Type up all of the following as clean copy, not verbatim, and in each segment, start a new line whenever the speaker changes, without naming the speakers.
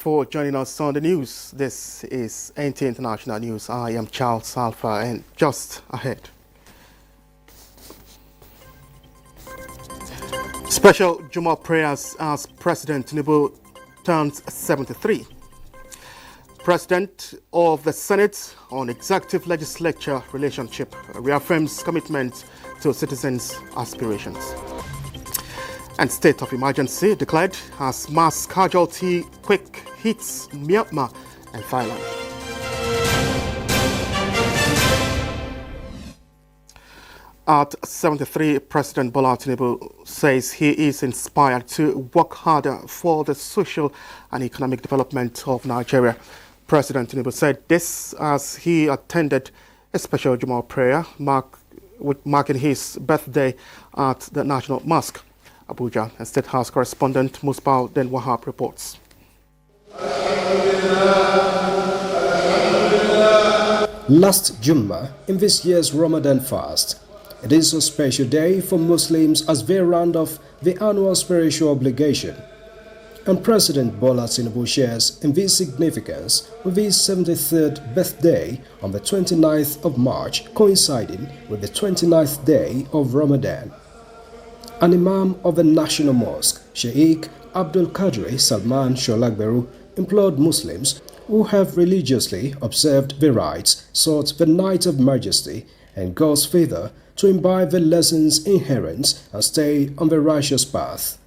For joining us on the news. This is NTA International News. I am Charles Alpha, and just ahead. Special Juma prayers as President Tinubu turns 73. President of the Senate on Executive Legislature relationship reaffirms commitment to citizens' aspirations. And state of emergency declared as mass casualty quake hits Myanmar and Thailand. At 73, President Bola Tinubu says he is inspired to work harder for the social and economic development of Nigeria. President Tinubu said this as he attended a special Jumu'ah prayer marking his birthday at the National Mosque, Abuja. And State House correspondent Musbao Den Wahab reports.
Last Jummah in this year's Ramadan fast, it is a special day for Muslims as they round off the annual spiritual obligation. And President Bola Tinubu shares in this significance with his 73rd birthday on the 29th of March, coinciding with the 29th day of Ramadan. An Imam of the National Mosque, Sheikh Abdul Qadir Salman Sholagberu, implored Muslims who have religiously observed the rites, sought the night of majesty and God's favor to imbibe the lessons inherent and stay on the righteous path.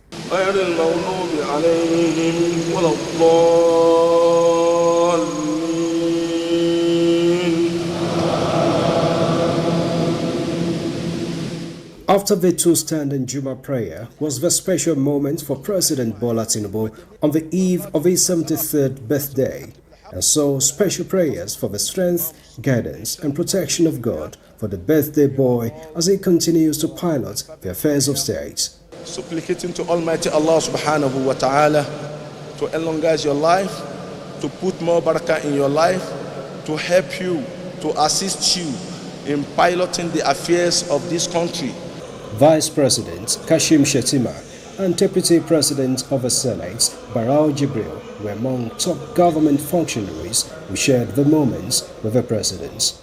After the two-standing Juma prayer was the special moment for President Bola Tinubu on the eve of his 73rd birthday, and so special prayers for the strength, guidance and protection of God for the birthday boy as he continues to pilot the affairs of state.
Supplicating to Almighty Allah subhanahu wa ta'ala to elongate your life, to put more barakah in your life, to help you, to assist you in piloting the affairs of this country.
Vice President Kashim Shettima and Deputy President of the Senate Barao Jibril were among top government functionaries who shared the moments with the President.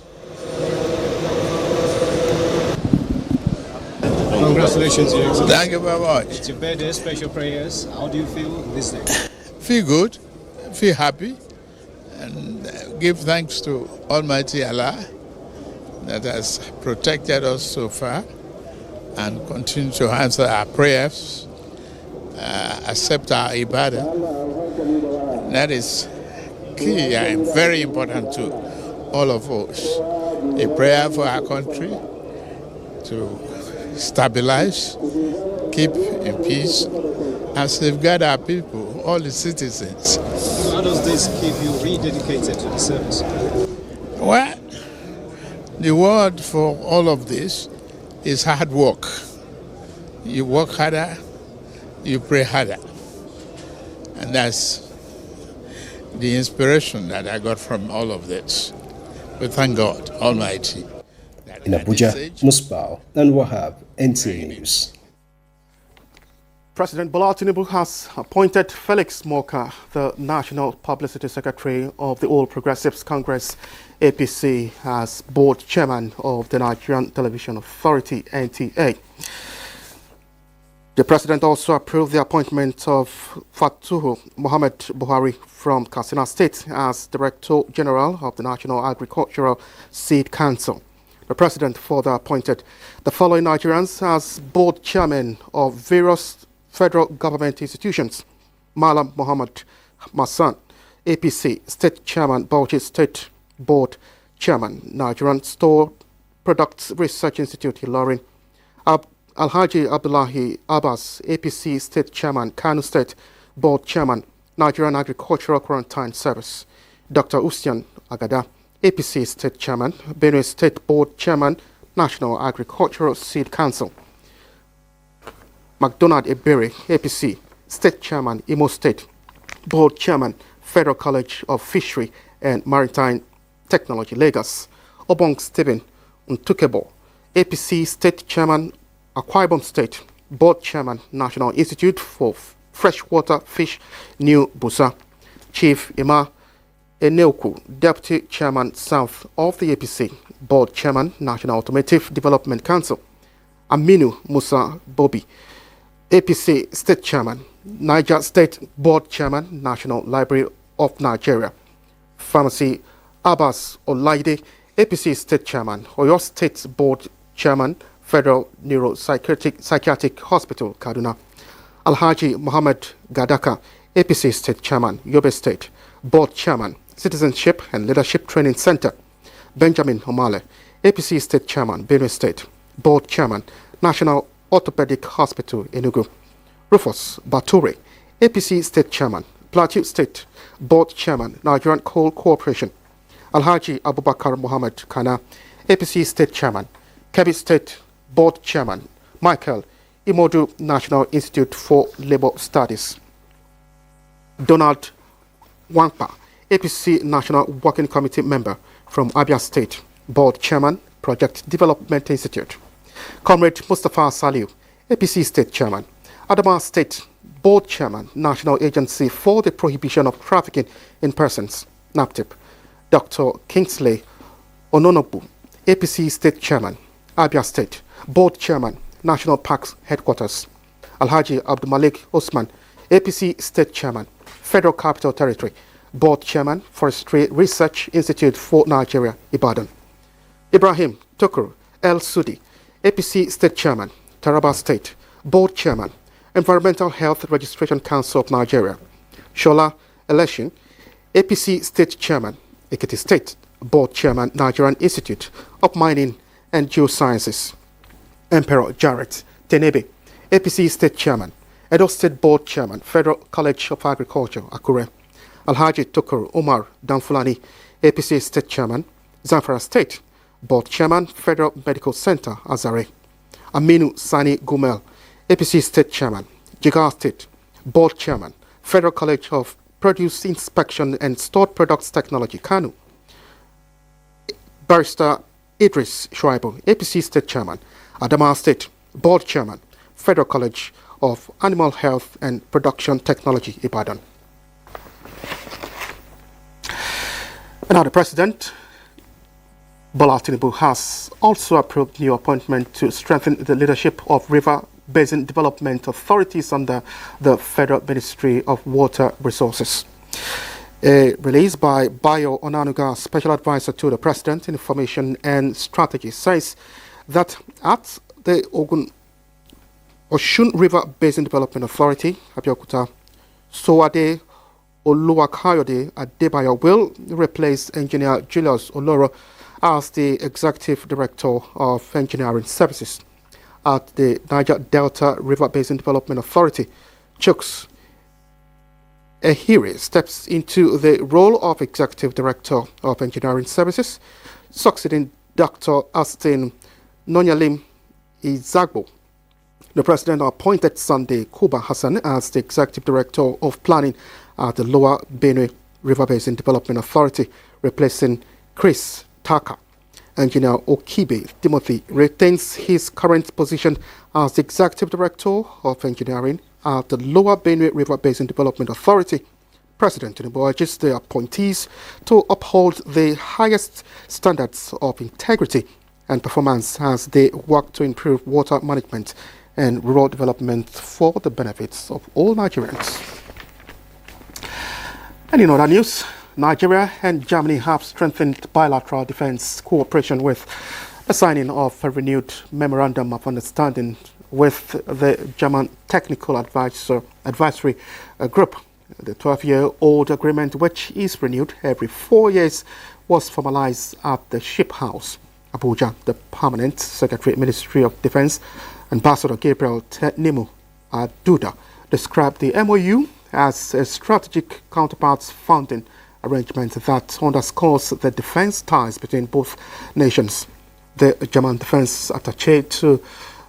Congratulations, Your Excellency.
Thank you very much.
It's your birthday, special prayers. How do you feel this day?
Feel good, feel happy, and give thanks to Almighty Allah that has protected us so far and continue to answer our prayers, accept our ibadah. That is key and very important to all of us. A prayer for our country to stabilize, keep in peace, and safeguard our people, all the citizens.
How does this keep you rededicated to the service?
Well, the word for all of this is hard work. You work harder, you pray harder. And that's the inspiration that I got from all of this. We thank God Almighty.
In Abuja, Musbao and Wahab, NTA News.
President Bola Tinubu has appointed Felix Moka, the National Publicity Secretary of the All Progressives Congress, APC, as board chairman of the Nigerian Television Authority, NTA. The president also approved the appointment of Fatuhu Mohammed Buhari from Katsina State as Director General of the National Agricultural Seed Council. The president further appointed the following Nigerians as board chairmen of various federal government institutions: Malam Muhammad Masan, APC State Chairman, Bauchi State Board Chairman, Nigerian Store Products Research Institute, Ilorin; Alhaji Abdullahi Abbas, APC State Chairman, Kano State Board Chairman, Nigerian Agricultural Quarantine Service; Dr. Ustian Agada, APC State Chairman, Benue State Board Chairman, National Agricultural Seed Council; McDonald Ebere, APC State Chairman, Imo State Board Chairman, Federal College of Fishery and Maritime Technology, Lagos; Obong Stephen Ntukebo, APC State Chairman, Akwa Ibom State Board Chairman, National Institute for Freshwater Fish, New Busa; Chief Ima Eneuku, Deputy Chairman South of the APC, Board Chairman, National Automotive Development Council, Aminu Musa Bobi, APC State Chairman, Niger State Board Chairman, National Library of Nigeria, Pharmacy Abbas Olaide, APC State Chairman, Oyo State Board Chairman, Federal Neuropsychiatric Hospital, Kaduna, Alhaji Mohammed Gadaka, APC State Chairman, Yobe State, Board Chairman, Citizenship and Leadership Training Center, Benjamin Omale, APC State Chairman, Benue State, Board Chairman, National Orthopedic Hospital, Enugu, Rufus Bature, APC State Chairman, Plateau State, Board Chairman, Nigerian Coal Corporation, Alhaji Abubakar Mohammed Kana, APC State Chairman, Kebbi State Board Chairman, Michael Imodu, National Institute for Labour Studies, Donald Wangpa, APC National Working Committee member from Abia State, Board Chairman, Project Development Institute, Comrade Mustafa Saliu, APC State Chairman, Adamawa State Board Chairman, National Agency for the Prohibition of Trafficking in Persons, NAPTIP, Dr. Kingsley Ononobu, APC State Chairman, Abia State Board Chairman, National Parks Headquarters, Alhaji Abdulmalik Osman, APC State Chairman, Federal Capital Territory, Board Chairman, Forestry Research Institute for Nigeria, Ibadan, Ibrahim Tukur El Sudi, APC State Chairman, Taraba State, Board Chairman, Environmental Health Registration Council of Nigeria, Shola Election, APC State Chairman, Ekiti State, Board Chairman, Nigerian Institute of Mining and Geosciences, Emperor Jarrett Tenebe, APC State Chairman, Edo State Board Chairman, Federal College of Agriculture, Akure, Alhaji Tukur Umar Danfulani, APC State Chairman, Zamfara State, Board Chairman, Federal Medical Center, Azare, Aminu Sani Gumel, APC State Chairman, Jigawa State, Board Chairman, Federal College of Produce Inspection and Stored Products Technology, Kanu, Barrister Idris Shuaibu, APC State Chairman, Adamawa State, Board Chairman, Federal College of Animal Health and Production Technology, Ibadan. And now the President, Bola Tinubu, has also approved new appointment to strengthen the leadership of River Basin Development Authorities under the Federal Ministry of Water Resources. A release by Bayo Onanuga, Special Advisor to the President, Information and Strategy, says that at the Osun River Basin Development Authority, Abeokuta, Sowade Oluwakayode Adebayo will replace Engineer Julius Oloro as the Executive Director of Engineering Services. At the Niger Delta River Basin Development Authority, Chuks Ehiri steps into the role of Executive Director of Engineering Services, succeeding Dr. Austin Nonyalim Izagbo. The President appointed Sunday Kuba Hassan as the Executive Director of Planning at the Lower Benue River Basin Development Authority, replacing Chris Taka. Engineer Okibe Timothy retains his current position as the Executive Director of Engineering at the Lower Benue River Basin Development Authority. President Tinubu urges the appointees to uphold the highest standards of integrity and performance as they work to improve water management and rural development for the benefits of all Nigerians. And in other news, Nigeria and Germany have strengthened bilateral defense cooperation with a signing of a renewed memorandum of understanding with the German Technical Advisory Group. The 12-year-old agreement, which is renewed every 4 years, was formalized at the Ship House, Abuja. The Permanent Secretary, Ministry of Defense, Ambassador Gabriel Nimu Aduda, described the MOU as a strategic counterparts funding arrangement that underscores the defense ties between both nations. The German defense attaché to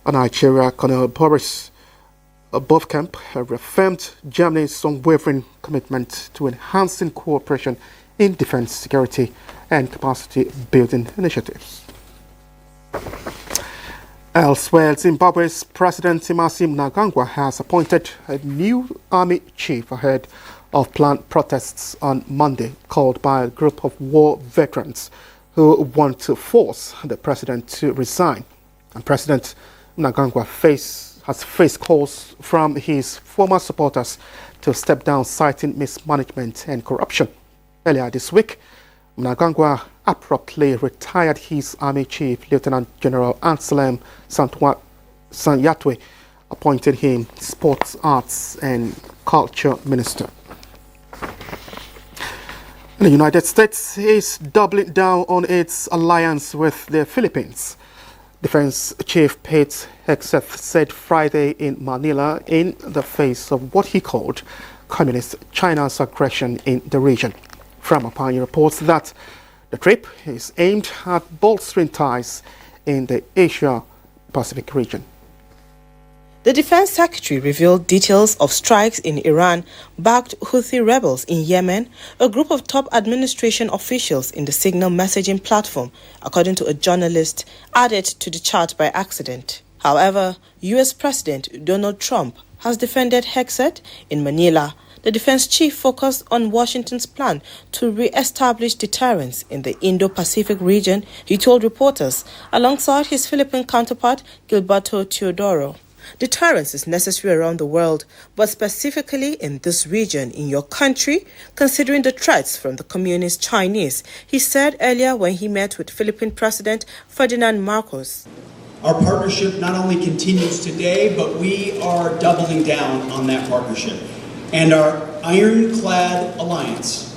Nigeria, Colonel Boris Bovkamp, reaffirmed Germany's unwavering commitment to enhancing cooperation in defense, security, and capacity building initiatives. Elsewhere, Zimbabwe's President Emmerson Mnangagwa has appointed a new army chief ahead of planned protests on Monday called by a group of war veterans who want to force the president to resign. And President Mnangagwa has faced calls from his former supporters to step down, citing mismanagement and corruption. Earlier this week, Mnangagwa abruptly retired his army chief, Lieutenant General Anselm Sanyatwe, appointed him Sports, Arts and Culture Minister. The United States is doubling down on its alliance with the Philippines. Defense Chief Pete Hegseth said Friday in Manila in the face of what he called Communist China's aggression in the region. From Apani reports that the trip is aimed at bolstering ties in the Asia-Pacific region.
The Defense Secretary revealed details of strikes in Iran-backed Houthi rebels in Yemen, a group of top administration officials in the Signal messaging platform, according to a journalist added to the chart by accident. However, U.S. President Donald Trump has defended Hegseth in Manila. The defense chief focused on Washington's plan to re-establish deterrence in the Indo-Pacific region, he told reporters, alongside his Philippine counterpart Gilberto Teodoro. Deterrence is necessary around the world, but specifically in this region, in your country, considering the threats from the communist Chinese, he said earlier when he met with Philippine President Ferdinand Marcos.
Our partnership not only continues today, but we are doubling down on that partnership. And our ironclad alliance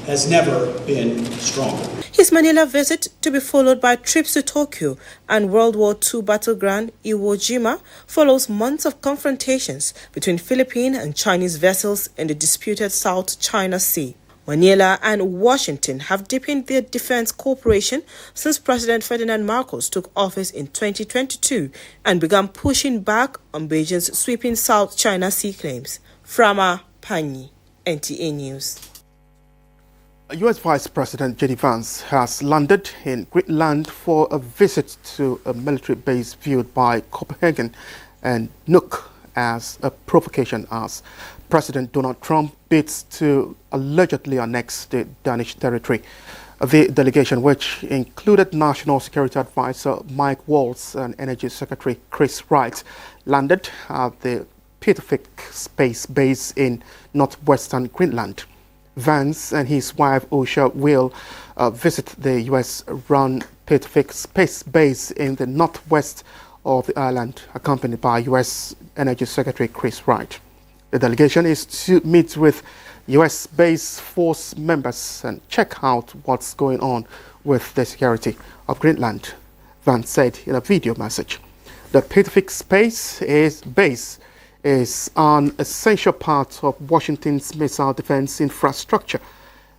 has never been stronger.
His Manila visit, to be followed by trips to Tokyo and World War II battleground Iwo Jima, follows months of confrontations between Philippine and Chinese vessels in the disputed South China Sea. Manila and Washington have deepened their defense cooperation since President Ferdinand Marcos took office in 2022 and began pushing back on Beijing's sweeping South China Sea claims. Frama Pani, NTA News.
U.S. Vice President J.D. Vance has landed in Greenland for a visit to a military base viewed by Copenhagen and Nuuk as a provocation as President Donald Trump bids to allegedly annex the Danish territory. The delegation, which included National Security Advisor Mike Waltz and Energy Secretary Chris Wright, landed at the Pittavik Space Base in northwestern Greenland. Vance and his wife Usha will visit the U.S.-run Pittavik Space Base in the northwest of the island, accompanied by U.S. Energy Secretary Chris Wright. The delegation is to meet with U.S. Base Force members and check out what's going on with the security of Greenland, Vance said in a video message. The Pittavik Space Base is an essential part of Washington's missile defense infrastructure.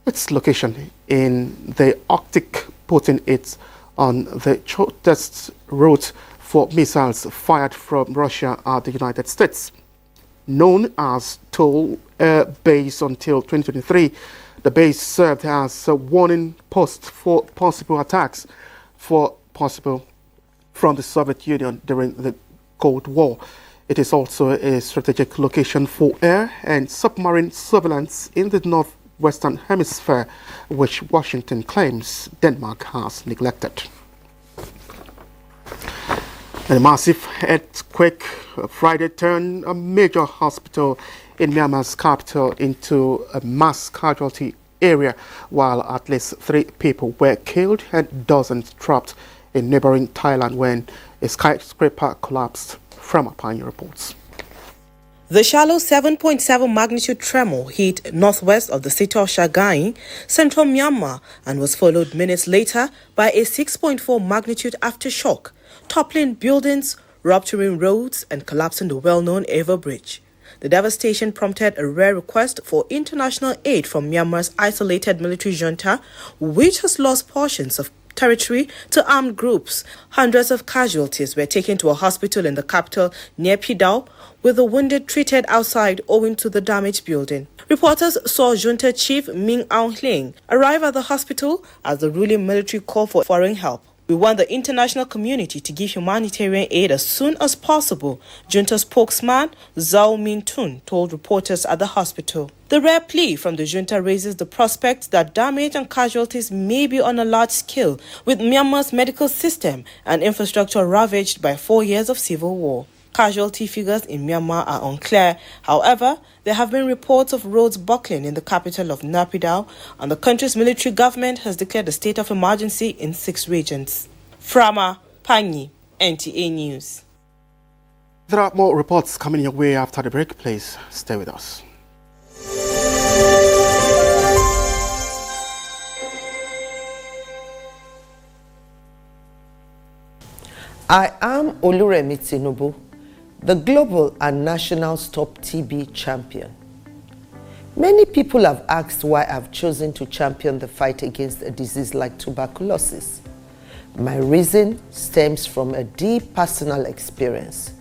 Its location in the Arctic, putting it on the shortest route for missiles fired from Russia at the United States. Known as Toll Air Base until 2023, the base served as a warning post for possible attacks from the Soviet Union during the Cold War. It is also a strategic location for air and submarine surveillance in the northwestern hemisphere, which Washington claims Denmark has neglected. A massive earthquake Friday turned a major hospital in Myanmar's capital into a mass casualty area, while at least 3 people were killed and dozens trapped in neighboring Thailand when a skyscraper collapsed. From Apani reports.
The shallow 7.7 magnitude tremor hit northwest of the city of Sagaing, central Myanmar, and was followed minutes later by a 6.4 magnitude aftershock, toppling buildings, rupturing roads, and collapsing the well-known Ever Bridge. The devastation prompted a rare request for international aid from Myanmar's isolated military junta, which has lost portions of territory to armed groups. Hundreds of casualties were taken to a hospital in the capital near Pidao, with the wounded treated outside owing to the damaged building. Reporters saw junta chief Min Aung Hlaing arrive at the hospital as the ruling military called for foreign help. We want the international community to give humanitarian aid as soon as possible, junta spokesman Zhao Min Tun told reporters at the hospital. The rare plea from the junta raises the prospect that damage and casualties may be on a large scale, with Myanmar's medical system and infrastructure ravaged by 4 years of civil war. Casualty figures in Myanmar are unclear. However, there have been reports of roads buckling in the capital of Naypyidaw, and the country's military government has declared a state of emergency in 6 regions. Frama Panyi, NTA News.
There are more reports coming your way after the break. Please stay with us.
I am Oluremi Tinubu, the global and national Stop TB champion. Many people have asked why I've chosen to champion the fight against a disease like tuberculosis. My reason stems from a deep personal experience.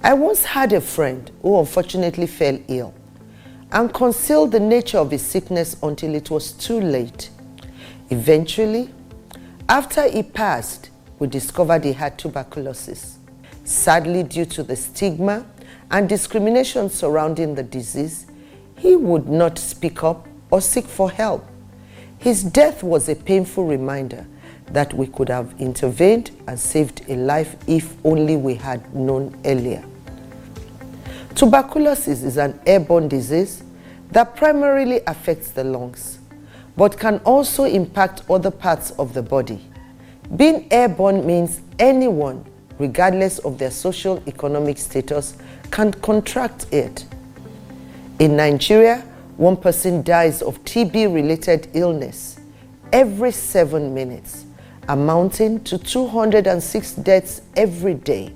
I once had a friend who unfortunately fell ill and concealed the nature of his sickness until it was too late. Eventually, after he passed, we discovered he had tuberculosis. Sadly, due to the stigma and discrimination surrounding the disease, he would not speak up or seek for help. His death was a painful reminder that we could have intervened and saved a life if only we had known earlier. Tuberculosis is an airborne disease that primarily affects the lungs, but can also impact other parts of the body. Being airborne means anyone, regardless of their social economic status, can contract it. In Nigeria, 1 person dies of TB-related illness every 7 minutes, amounting to 206 deaths every day.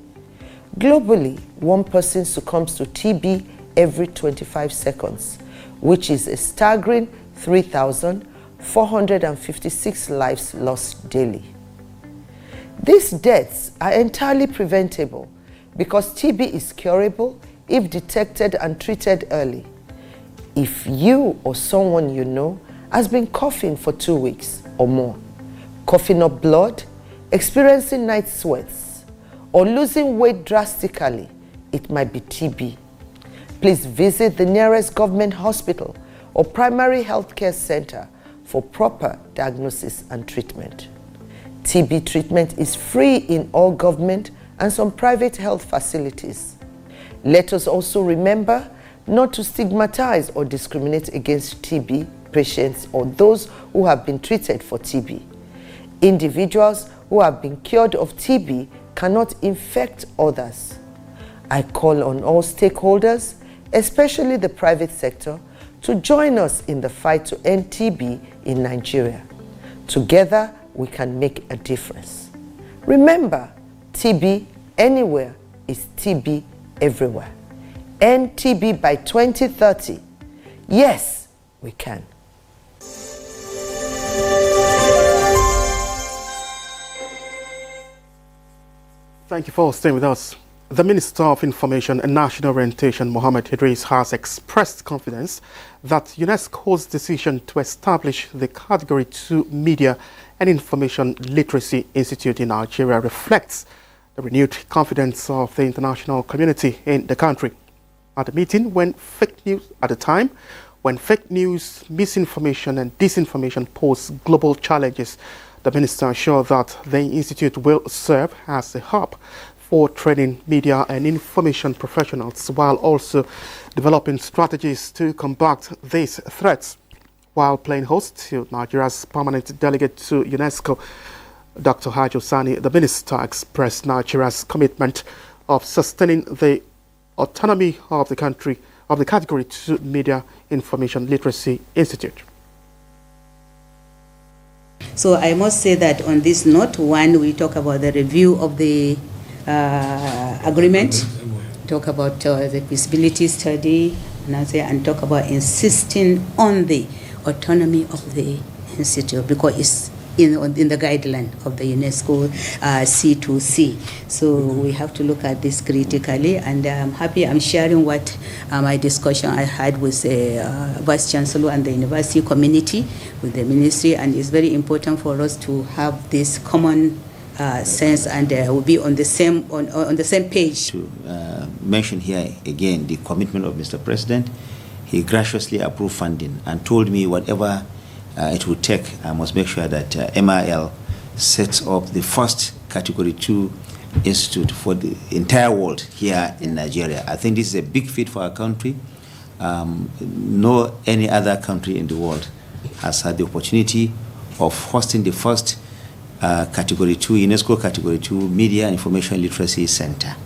Globally, 1 person succumbs to TB every 25 seconds, which is a staggering 3,456 lives lost daily. These deaths are entirely preventable because TB is curable if detected and treated early. If you or someone you know has been coughing for 2 weeks or more, coughing up blood, experiencing night sweats, or losing weight drastically, it might be TB. Please visit the nearest government hospital or primary healthcare center for proper diagnosis and treatment. TB treatment is free in all government and some private health facilities. Let us also remember not to stigmatize or discriminate against TB patients or those who have been treated for TB. Individuals who have been cured of TB cannot infect others. I call on all stakeholders, especially the private sector, to join us in the fight to end TB in Nigeria. Together, we can make a difference. Remember, TB anywhere is TB everywhere. End TB by 2030. Yes, we can.
Thank you for staying with us. The Minister of Information and National Orientation, Mohammed Idris, has expressed confidence that UNESCO's decision to establish the Category 2 Media and Information Literacy Institute in Nigeria reflects the renewed confidence of the international community in the country. At a meeting when fake news, misinformation and disinformation pose global challenges, the minister assured that the institute will serve as a hub for training media and information professionals while also developing strategies to combat these threats. While playing host to Nigeria's permanent delegate to UNESCO, Dr. Hajo Sani, the minister expressed Nigeria's commitment of sustaining the autonomy of the country of the Category 2 Media Information Literacy Institute.
So I must say that on this note, one, we talk about the review of the agreement, talk about the feasibility study, and talk about insisting on the autonomy of the institute because it's in the guideline of the UNESCO C2C. So we have to look at this critically, and I'm happy I'm sharing what my discussion I had with the Vice Chancellor and the university community with the ministry, and it's very important for us to have this common sense and we'll be on the same on the same page.
To mention here again the commitment of Mr. President. he graciously approved funding and told me whatever it would take, I must make sure that MIL sets up the first Category 2 institute for the entire world here in Nigeria. I think this is a big feat for our country. No any other country in the world has had the opportunity of hosting the first Category 2, UNESCO Category 2 Media and Information Literacy Center.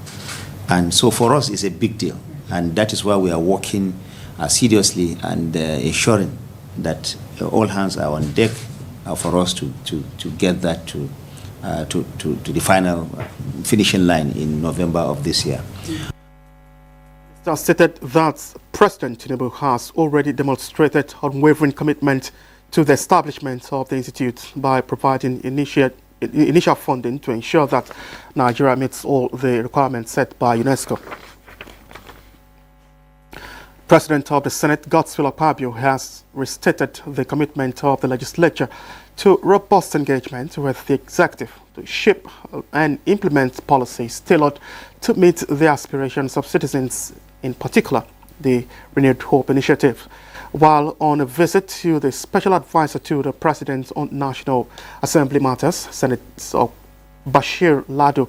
And so for us, it's a big deal. And that is why we are working seriously and ensuring that all hands are on deck for us to get that to the final finishing line in November of this year.
It has stated that President Tinubu has already demonstrated unwavering commitment to the establishment of the institute by providing initial funding to ensure that Nigeria meets all the requirements set by UNESCO. President of the Senate, Godswill Akpabio, has restated the commitment of the legislature to robust engagement with the executive to shape and implement policies tailored to meet the aspirations of citizens, in particular the Renewed Hope Initiative. While on a visit to the special advisor to the President on National Assembly Matters, Senator Bashir Lado,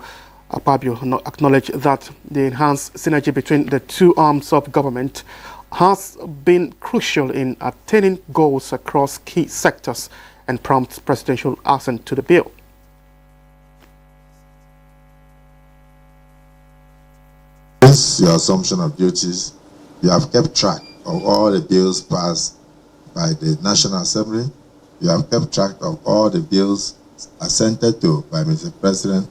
Akpabio acknowledged that the enhanced synergy between the two arms of government has been crucial in attaining goals across key sectors and prompts presidential assent to the bill.
Since your assumption of duties, you have kept track of all the bills passed by the National Assembly. You have kept track of all the bills assented to by Mr. President,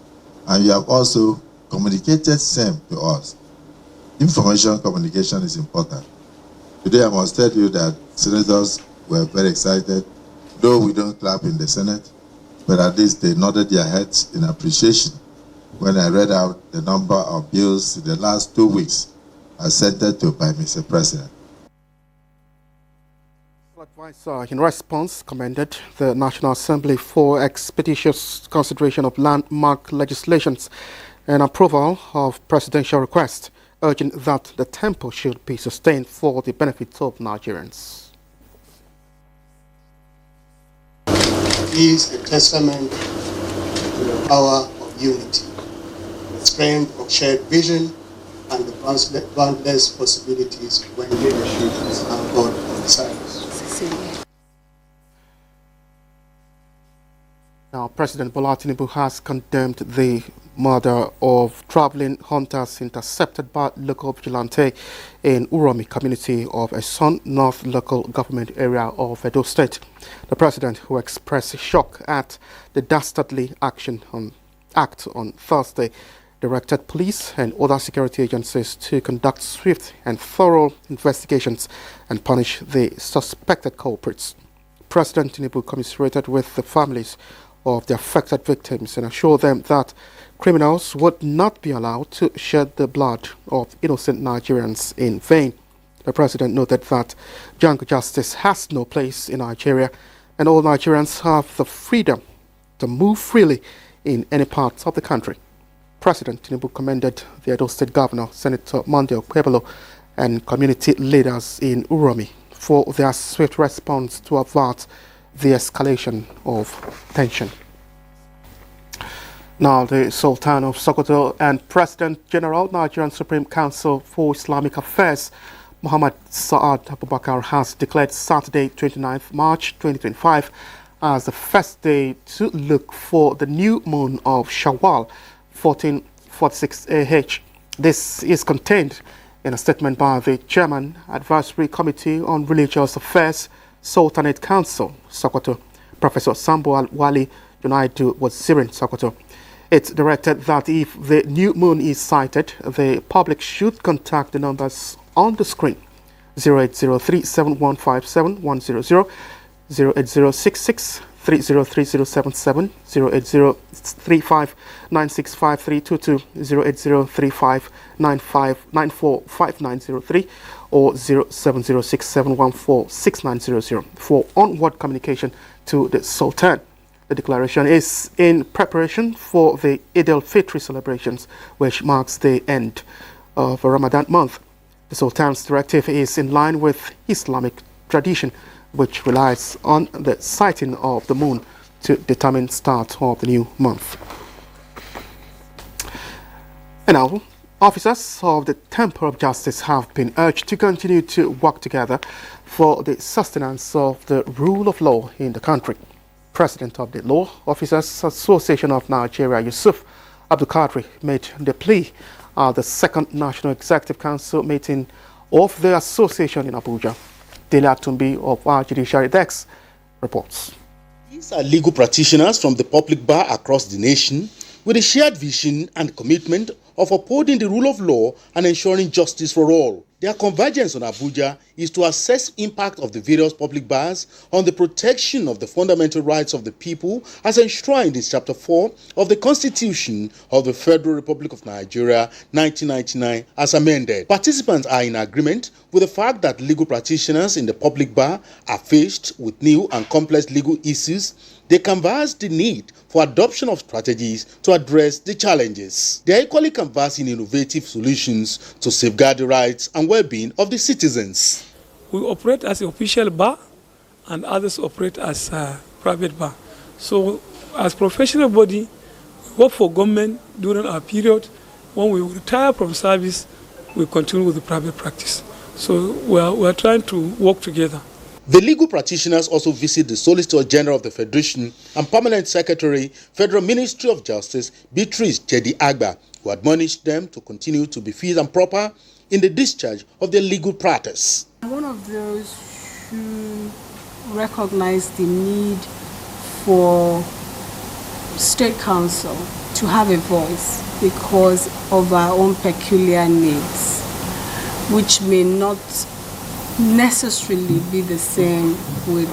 and you have also communicated same to us. Information communication is important. Today I must tell you that senators were very excited, though we don't clap in the Senate, but at least they nodded their heads in appreciation when I read out the number of bills in the last 2 weeks assented to by Mr. President.
The advisor, in response, commended the National Assembly for expeditious consideration of landmark legislations and approval of presidential requests, urging that the tempo should be sustained for the benefit of Nigerians.
It is a testament to the power of unity, the strength of shared vision, and the boundless possibilities when leadership is anchored on science.
Now, President Bola Tinubu has condemned the murder of traveling hunters intercepted by local vigilante in Uromi community of Eson North local government area of Edo State. The president, who expressed shock at the dastardly act on Thursday, directed police and other security agencies to conduct swift and thorough investigations and punish the suspected culprits. President Tinubu commiserated with the families of the affected victims and assured them that criminals would not be allowed to shed the blood of innocent Nigerians in vain. The president noted that jungle justice has no place in Nigeria and all Nigerians have the freedom to move freely in any part of the country. President Tinubu commended the Edo State Governor, Senator Monday Okpebholo, and community leaders in Uromi for their swift response to avert the escalation of tension. Now, the Sultan of Sokoto and President General, Nigerian Supreme Council for Islamic Affairs, Muhammad Saad Abubakar, has declared Saturday, 29th March 2025, as the first day to look for the new moon of Shawwal, 1446 AH. This is contained in a statement by the Chairman, Advisory Committee on Religious Affairs, Sultanate Council, Sokoto, Professor Sambo Al-Wali Junaidu Wazirin, Sokoto. It's directed that if the new moon is sighted, the public should contact the numbers on the screen: 0803-7157-100, 080663030077, 080359653222, 080359945903, or 0706714690 for onward communication to the Sultan. The declaration is in preparation for the Eid al-Fitr celebrations, which marks the end of a Ramadan month. The Sultan's directive is in line with Islamic tradition, which relies on the sighting of the moon to determine start of the new month. And now, officers of the Temple of Justice have been urged to continue to work together for the sustenance of the rule of law in the country. President of the Law Officers Association of Nigeria, Yusuf Abdulkadri, made the plea at the second National Executive Council meeting of the association in Abuja. Dele Atumbi of our Judiciary Desk reports.
These are legal practitioners from the public bar across the nation with a shared vision and commitment of upholding the rule of law and ensuring justice for all. Their convergence on Abuja is to assess impact of the various public bars on the protection of the fundamental rights of the people as enshrined in Chapter 4 of the Constitution of the Federal Republic of Nigeria, 1999, as amended. Participants are in agreement with the fact that legal practitioners in the public bar are faced with new and complex legal issues. They canvass the need for adoption of strategies to address the challenges. They are equally canvassing innovative solutions to safeguard the rights and well-being of the citizens.
We operate as an official bar and others operate as a private bar. So as professional body, we work for government during our period. When we retire from service, we continue with the private practice. So we are trying to work together.
The legal practitioners also visit the Solicitor General of the Federation and Permanent Secretary, Federal Ministry of Justice, Beatrice Jedi Agba, who admonished them to continue to be fit and proper in the discharge of their legal practice.
I'm one of those who recognize the need for State Council to have a voice because of our own peculiar needs, which may not necessarily be the same with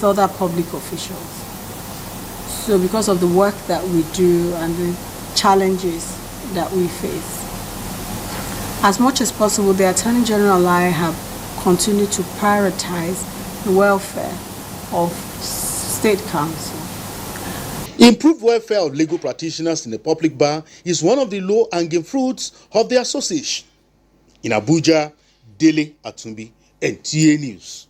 other public officials. So because of the work that we do and the challenges that we face, as much as possible, the Attorney General and I have continued to prioritize the welfare of State Council.
Improved welfare of legal practitioners in the public bar is one of the low-hanging fruits of the association. In Abuja, Dele Atumbi, NTA News.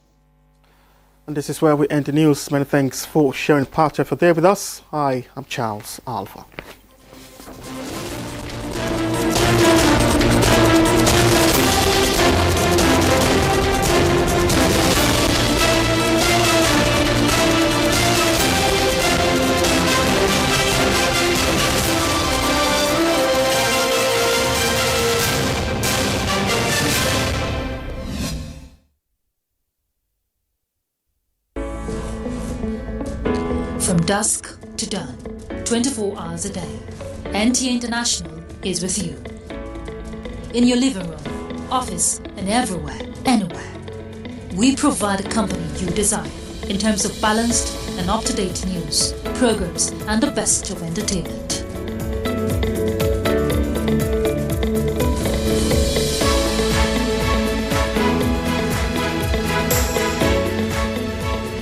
And this is where we end the news. Many thanks for sharing part of your day with us. I am Charles Alpha.
From dusk to dawn, 24 hours a day, NTA International is with you. In your living room, office, and everywhere, anywhere. We provide a company you desire in terms of balanced and up-to-date news, programs, and the best of entertainment.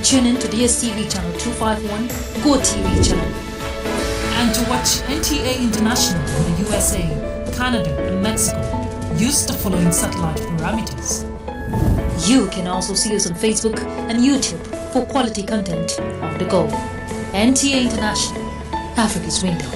Tune in to DSTV channel 251, Go TV channel. And to watch NTA International in the USA, Canada, and Mexico, use the following satellite parameters. You can also see us on Facebook and YouTube for quality content on the go. NTA International, Africa's window.